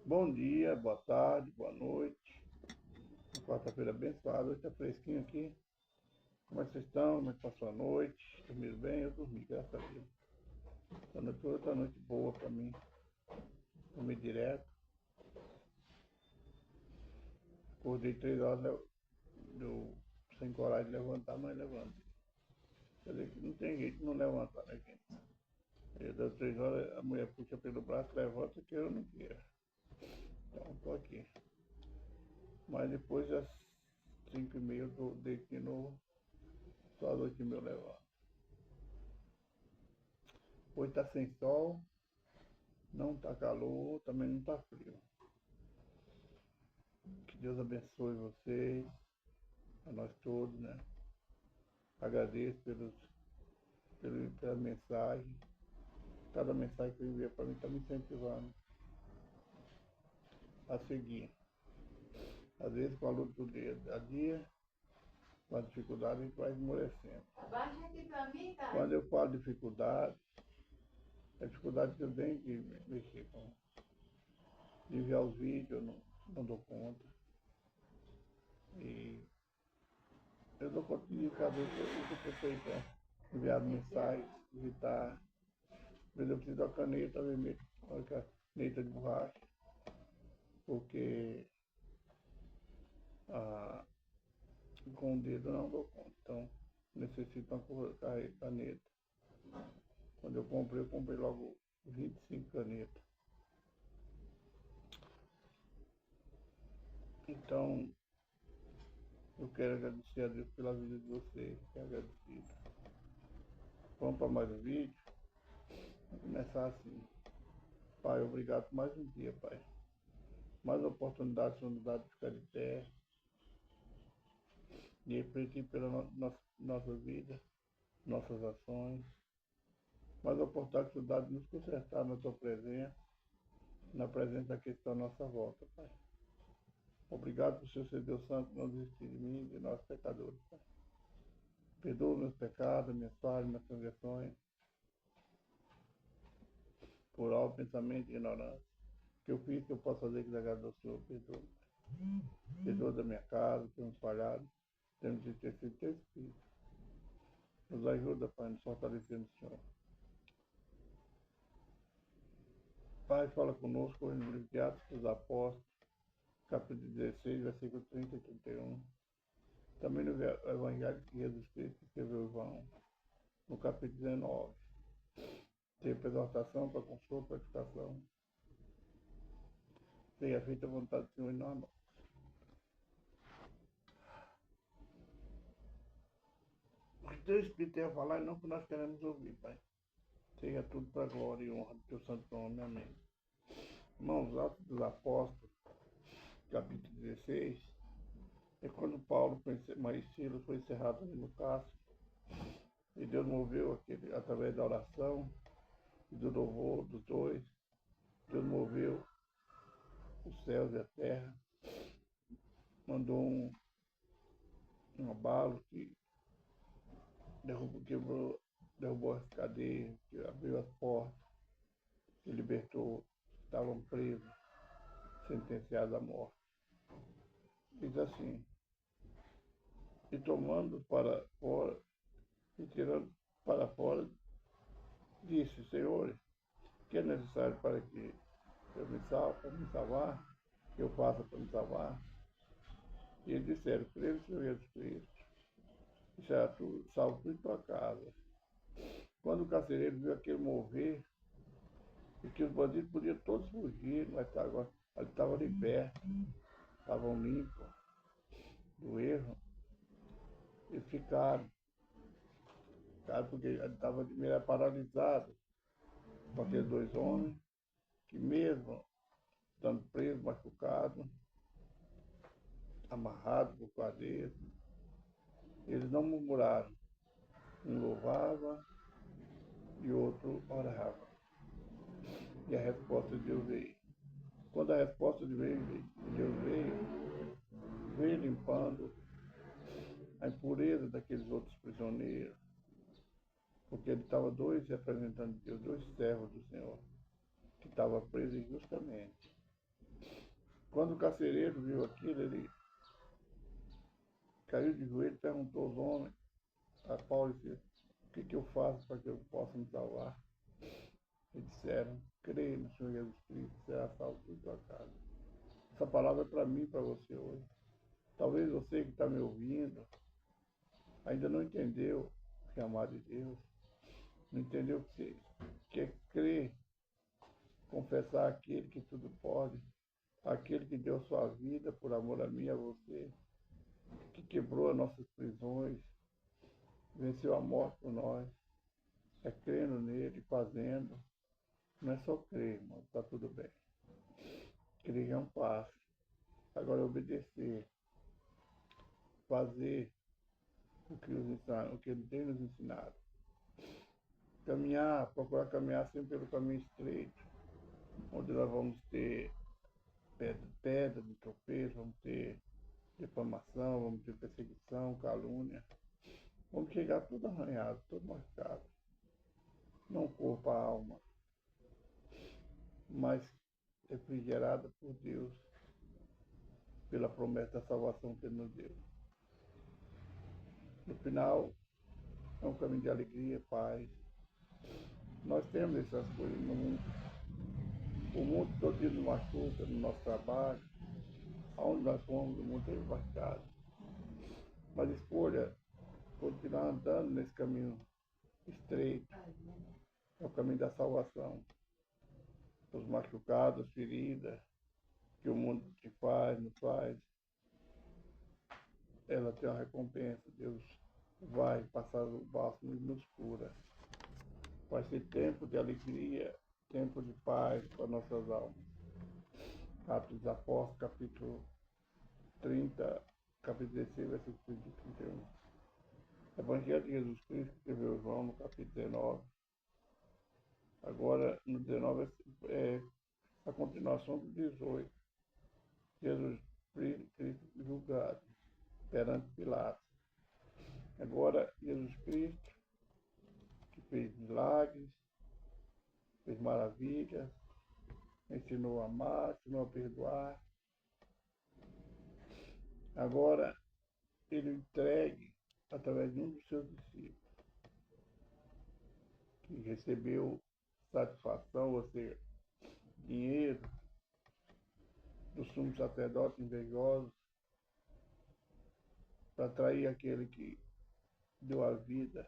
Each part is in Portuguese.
Bom dia, boa tarde, boa noite. Uma quarta-feira abençoada, hoje está fresquinho aqui. Como é que vocês estão? Como é que passou a noite? Dormiram bem? Eu dormi, graças a Deus. Essa noite foi outra noite boa para mim. Dormi direto. Acordei 3 horas, deu sem coragem de levantar, mas levantei. Quer dizer que não tem jeito de não levantar, né, gente? Eu deu 3 horas, a mulher puxa pelo braço, levanta, que eu não quero. Então, estou aqui. Mas depois das 5h30 eu deito de novo, só às 8h30 eu levanto. Hoje está sem sol, não está calor, também não está frio. Que Deus abençoe vocês, a nós todos, né? Agradeço pela mensagem. Cada mensagem que eu envio para mim está me incentivando a seguir. Às vezes com a luta do dia a dia, com a dificuldade, a gente vai esmorecendo. Abaixa aqui pra mim, tá? Quando eu falo dificuldade, é dificuldade que eu tenho que mexer com. De enviar os vídeos, eu não dou conta. E eu dou conta de fazer o que eu preciso para enviar mensagens, visitar. Às vezes eu preciso da caneta vermelha, uma caneta de borracha, porque ah, com o dedo eu não dou conta. Então necessito uma caneta. Quando eu comprei logo 25 canetas. Então eu quero agradecer a Deus pela vida de vocês, que é agradecido. Vamos para mais um vídeo. Vamos começar assim. Pai, obrigado por mais um dia, Pai. Mais oportunidades nos dado de ficar de pé, de refletir pela nossa vida, nossas ações. Mais oportunidades nos dado de nos consertar na tua presença, na presença daqueles que estão à nossa volta, Pai. Obrigado por ser Deus Santo não desistir de mim, de nós pecadores, Pai. Perdoa meus pecados, minhas falhas, minhas transgressões, por alto pensamento e ignorância. Que eu fiz, que eu posso fazer que desagrade ao Senhor, perdoa. Perdoa da minha casa, temos falhado, temos de ter sido teu Espírito. Nos ajuda, Pai, nos fortalecer no Senhor. Pai, fala conosco no livro de Atos dos Apóstolos, capítulo 16, versículo 30 e 31. Também no Evangelho que Jesus Cristo escreveu João, no capítulo 19. Tem para exortação, para consulta, para edificação. Seja feita a vontade do Senhor e não a nossa. O que teu Espírito tem a falar é não o que nós queremos ouvir, Pai. Seja tudo para a glória e honra do teu santo nome. Amém. Irmãos, Atos dos Apóstolos, capítulo 16, é quando Paulo, mas Silas foi encerrado ali no cárcere. E Deus moveu através da oração e do louvor dos dois. Deus moveu os céus e a terra. Mandou um abalo que derrubou as cadeias, que abriu as portas, que libertou os que estavam presos, sentenciados à morte. Diz assim, e tomando para fora, e tirando para fora, disse, Senhores, que é necessário para que eu me salve, para me salvar, que eu faça para me salvar. E eles disseram, creio no Senhor Jesus Cristo, e será tu salvo tu e tua casa. Quando o carcereiro viu aquele mover, e que os bandidos podiam todos fugir, mas agora eles estavam libertos, estavam limpos do erro, e ficaram porque ele estava meio paralisado com aqueles dois homens, que mesmo estando presos, machucados, amarrados por cadeia, eles não murmuraram. Um louvava e outro orava. E a resposta de Deus veio. Quando a resposta de Deus veio limpando a impureza daqueles outros prisioneiros, porque ele estava dois representantes de Deus, dois servos do Senhor, que estavam presos injustamente. Quando o carcereiro viu aquilo, ele caiu de joelho e perguntou aos homens, a Paulo, e disse, o que eu faço para que eu possa me salvar? Eles disseram, creia no Senhor Jesus Cristo, será salvo em tua casa. Essa palavra é para mim e para você hoje. Talvez você que está me ouvindo ainda não entendeu o chamado de Deus, não entendeu que é crer, confessar aquele que tudo pode, aquele que deu sua vida por amor a mim e a você, que quebrou as nossas prisões, venceu a morte por nós. É crendo nele, fazendo. Não é só crer, irmão, está tudo bem. Crer é um passo. Agora é obedecer, fazer o que ele tem nos ensinado. Caminhar, procurar caminhar sempre pelo caminho estreito, onde nós vamos ter pedra de tropeço, vamos ter difamação, vamos ter perseguição, calúnia. Vamos chegar tudo arranhado, todo machucado. Não corpo, a alma, mas refrigerada por Deus, pela promessa da salvação que Ele nos deu. No final, é um caminho de alegria, paz. Nós temos essas coisas no mundo. O mundo todo dia nos machuca no nosso trabalho. Aonde nós fomos, o mundo tem machucado. Mas escolha continuar andando nesse caminho estreito. É o caminho da salvação. Os machucados, feridas, que o mundo te faz, nos faz. Ela tem uma recompensa. Deus vai passar o bálsamo e nos cura. Vai ser tempo de alegria, tempo de paz para nossas almas. Atos dos Apóstolos, capítulo 30, capítulo 16, versículo 31. Evangelho de Jesus Cristo, que escreveu João, no capítulo 19. Agora, no 19, é a continuação do 18. Jesus Cristo julgado perante Pilatos. Agora, Jesus Cristo, que fez milagres, fez maravilhas, ensinou a amar, ensinou a perdoar. Agora, ele entregue através de um dos seus discípulos, que recebeu satisfação, ou seja, dinheiro, do sumo sacerdote invejoso, para atrair aquele que deu a vida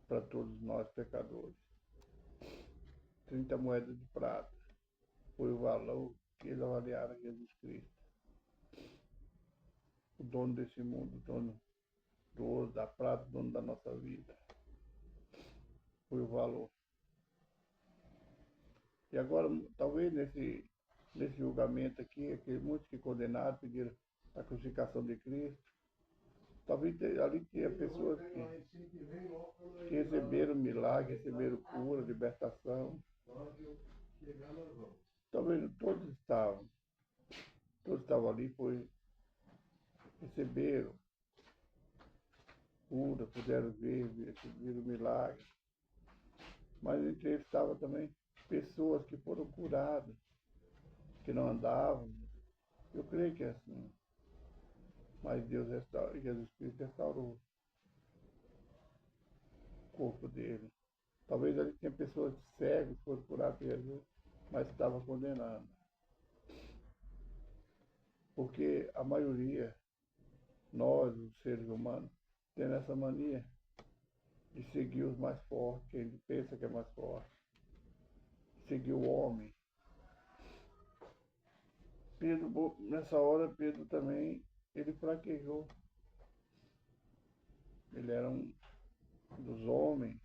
para todos nós pecadores. 30 moedas de prata foi o valor que eles avaliaram a Jesus Cristo. O dono desse mundo, o dono do ouro, da prata, o dono da nossa vida. Foi o valor. E agora, talvez nesse julgamento aqui, muitos que condenaram pediram a crucificação de Cristo. Talvez ali tinha pessoas que receberam milagre, receberam cura, libertação. Talvez todos estavam ali, receberam cura, puderam ver, receberam milagre. Mas entre eles estavam também pessoas que foram curadas, que não andavam. Eu creio que é assim. Mas Jesus Cristo restaurou o corpo dele. Talvez ali tenha pessoas cegas que foram curadas por Jesus, mas estavam condenando. Porque a maioria, nós, os seres humanos, tem essa mania de seguir os mais fortes, que a gente pensa que é mais forte. Seguir o homem. Pedro, nessa hora, Pedro também, ele fraquejou. Ele era um dos homens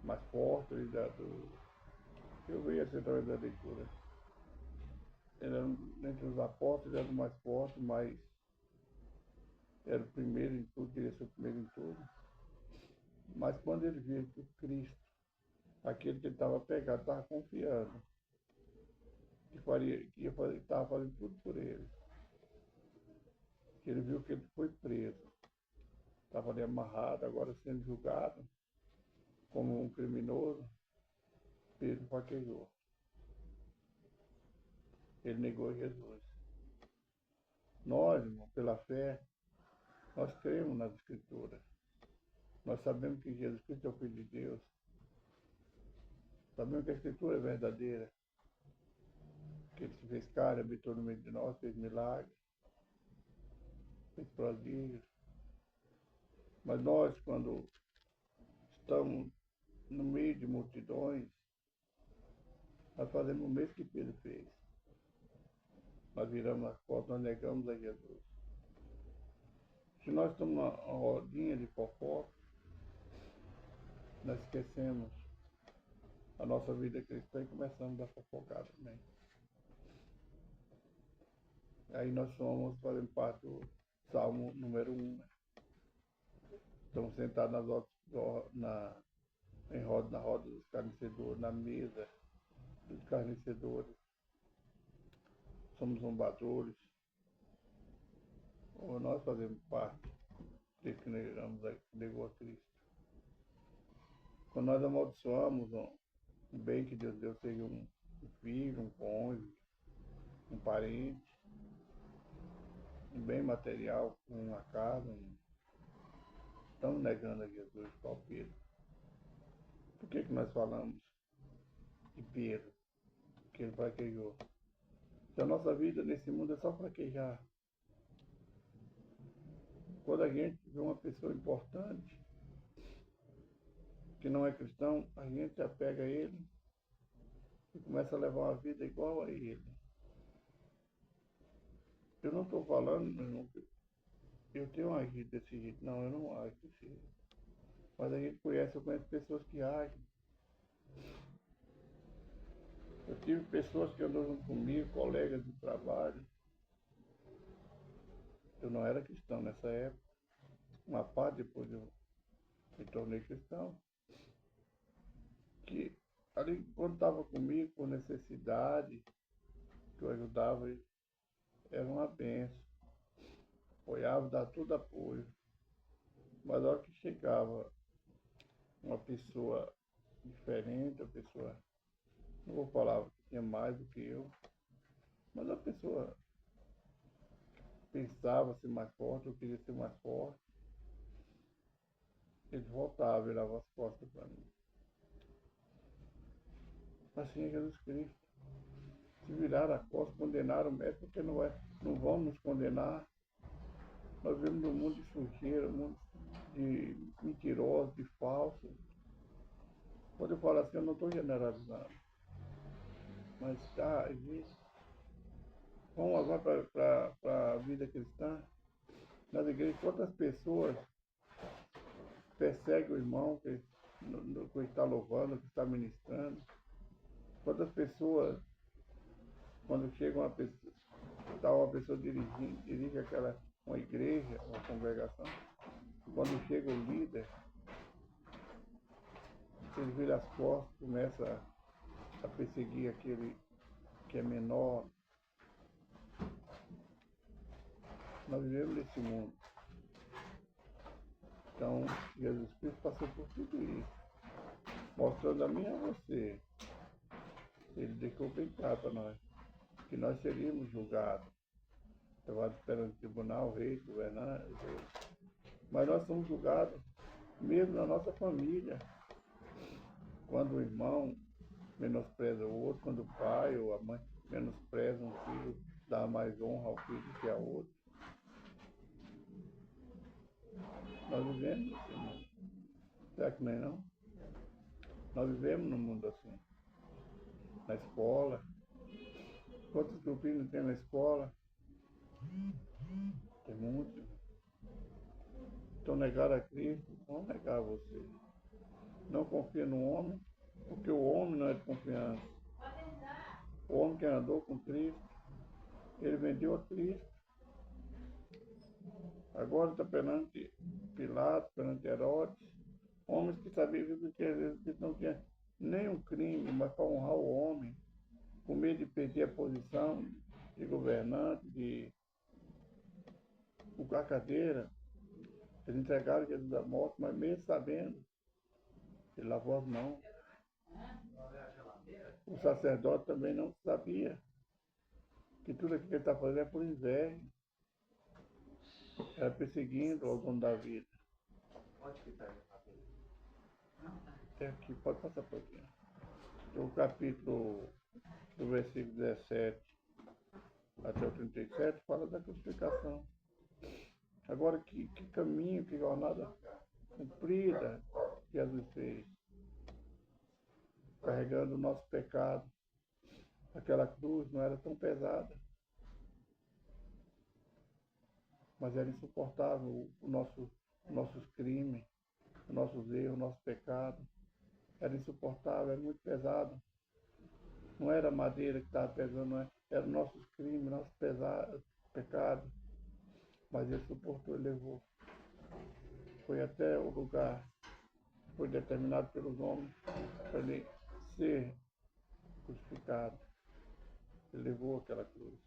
mais fortes eu vejo assim através da leitura. Ele era, entre os apóstolos, ele era o mais forte, mas era o primeiro em tudo, queria ser o primeiro em tudo. Mas quando ele viu que o Cristo, aquele que ele estava pegado, estava confiando, que estava fazendo tudo por ele. Ele viu que ele foi preso, estava ali amarrado, agora sendo julgado como um criminoso. Pedro fraquejou. ele negou Jesus. Nós, irmão, pela fé, nós cremos nas Escrituras. Nós sabemos que Jesus Cristo é o Filho de Deus. Sabemos que a Escritura é verdadeira. Que ele se fez carne, habitou no meio de nós, fez milagres, fez prodígios. Mas nós, quando estamos no meio de multidões, nós fazemos o mesmo que Pedro fez. Nós viramos as costas, nós negamos a Jesus. Se nós estamos numa rodinha de fofoca, nós esquecemos a nossa vida cristã e começamos a fofocar também. Aí nós somos, fazendo parte do Salmo número 1. Estamos sentados na roda dos carnecedores, na mesa dos carnecedores. Somos zombadores. Ou nós fazemos parte desse que negou a Cristo. Quando nós amaldiçoamos o bem que Deus deu, seja um filho, um cônjuge, um parente, um bem material, uma casa, estamos negando a Jesus, qual Pedro? Por que nós falamos de Pedro? Que ele fraquejou. Se a nossa vida nesse mundo é só fraquejar. Quando a gente vê uma pessoa importante, que não é cristão, a gente apega a ele e começa a levar uma vida igual a ele. Eu não estou falando, eu tenho agido desse jeito. Não, eu não ajo desse jeito. Mas a gente eu conheço pessoas que agem. Eu tive pessoas que andam junto comigo, colegas de trabalho. Eu não era cristão nessa época. Uma parte depois eu me tornei cristão. Que ali, quando estava comigo, por necessidade, que eu ajudava, era uma benção. Apoiava, dava todo apoio. Mas na hora que chegava uma pessoa diferente, uma pessoa, não vou falar que tinha mais do que eu, mas a pessoa pensava ser mais forte, eu queria ser mais forte, eles voltavam, viravam as costas para mim. Assim é Jesus Cristo. Se viraram a costa, condenaram o mestre, porque não vão nos condenar. Nós vivemos num mundo de sujeira, um mundo de mentirosos, de falsos. Quando eu falo assim, eu não estou generalizando. Mas existe. Vamos agora para a vida cristã. Nas igrejas, quantas pessoas perseguem o irmão que está louvando, que está ministrando? Quantas pessoas, quando chega uma pessoa, está uma pessoa dirige uma igreja, uma congregação, quando chega o líder, ele vira as costas, começa a perseguir aquele que é menor. Nós vivemos nesse mundo. Então, Jesus Cristo passou por tudo isso, mostrando a mim e a você. Ele deixou bem claro para nós que nós seríamos julgados, levados perante o tribunal, rei, governante, mas nós somos julgados mesmo na nossa família. Quando o irmão menospreza o outro, quando o pai ou a mãe menospreza um filho, dá mais honra ao filho que ao outro. Nós vivemos nesse mundo. Será que não é não? Nós vivemos num mundo assim. Na escola. Quantos grupinhos tem na escola? Tem muitos. Então negar a Cristo, vão negar a você. Não confia no homem, porque o homem não é de confiança. O homem que andou com Cristo, ele vendeu a Cristo. Agora está perante Pilatos, perante Herodes, homens que sabiam que às vezes não tinha nenhum crime, mas para honrar o homem, com medo de perder a posição de governante, de a cadeira, eles entregaram Jesus à morte, mas mesmo sabendo, ele lavou as mãos. O sacerdote também não sabia. que tudo aquilo que ele está fazendo é por inveja. Era perseguindo o dono da vida. Onde que está a Bíblia? É aqui, pode passar por aqui. O capítulo do versículo 17 até o 37 fala da crucificação. Agora, que caminho, que jornada comprida que Jesus fez, carregando o nosso pecado. Aquela cruz não era tão pesada, mas era insuportável nossos crimes, os nossos erros, o nosso pecado. Era insuportável, era muito pesado. Não era a madeira que estava pesando, não era nossos crimes, nossos pecados. Mas ele suportou e levou. Foi até o lugar que foi determinado pelos homens para ele ser crucificado. Ele levou aquela cruz.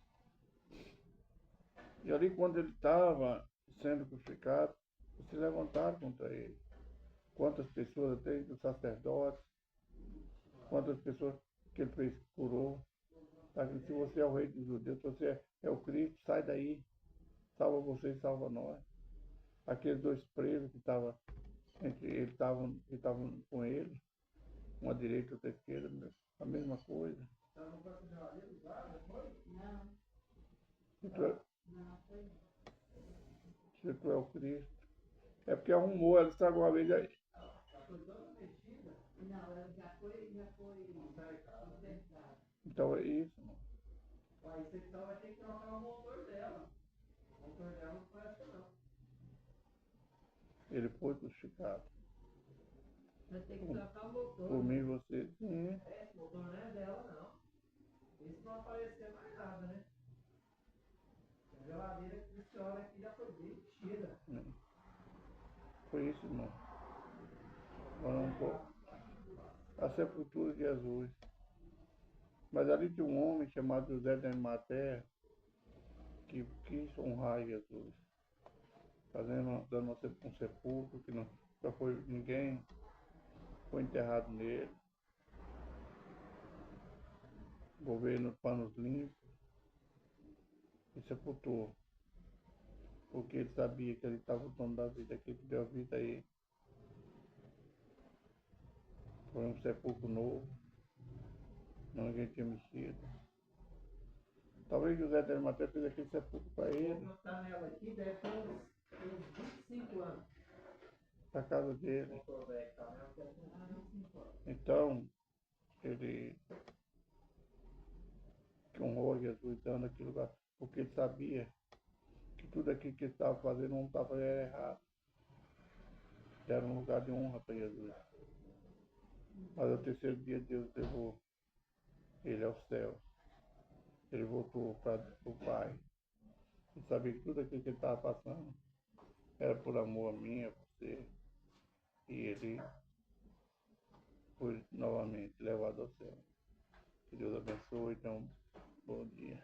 E ali, quando ele estava sendo crucificado, se levantaram contra ele. Quantas pessoas tem dos sacerdotes, quantas pessoas que ele fez curou. Tá? Se você é o rei dos judeus, se você é o Cristo, sai daí, salva você e salva nós. Aqueles dois presos que estavam entre ele, estavam com ele, uma à direita e outra à esquerda, a mesma coisa. Não, Se tu é, não, foi. se tu é o Cristo. É porque arrumou, ela estragou a vez aí. Não, ela já foi encercada. Então é isso, mano. Aí você então vai ter que trocar o motor dela. O motor dela não presta não. Ele foi crucificado. Vai ter que trocar o motor. Por mim, você. Sim. Esse motor não é dela não. Isso não aparecer mais nada, né? A geladeira que esse hora aqui já foi bem mexida. Foi isso, irmão. Vamos pôr a sepultura de Jesus. Mas ali tinha um homem chamado José de Arimateia que quis honrar Jesus, dando um sepulcro que não foi ninguém, foi enterrado nele, governo panos limpos e sepultou, porque ele sabia que ele estava o dono da vida, que ele deu a vida a ele. Foi um sepulcro novo, ninguém tinha mexido. Talvez José de Arimateia fez aquele sepulcro para ele, Vou botar nela aqui, deve ter uns 25 anos. para a casa O dele. motor velho tá, né? Eu quero ter uns 25 anos. Então, ele honrou Jesus dando aquele lugar, porque ele sabia que tudo aquilo que ele estava fazendo não estava errado. Era um lugar de honra para Jesus. Mas ao terceiro dia Deus levou ele ao céu. Ele voltou para o Pai. Ele sabia que tudo aquilo que ele estava passando era por amor a mim, a você. E ele foi novamente levado ao céu. Que Deus abençoe. Então, bom dia.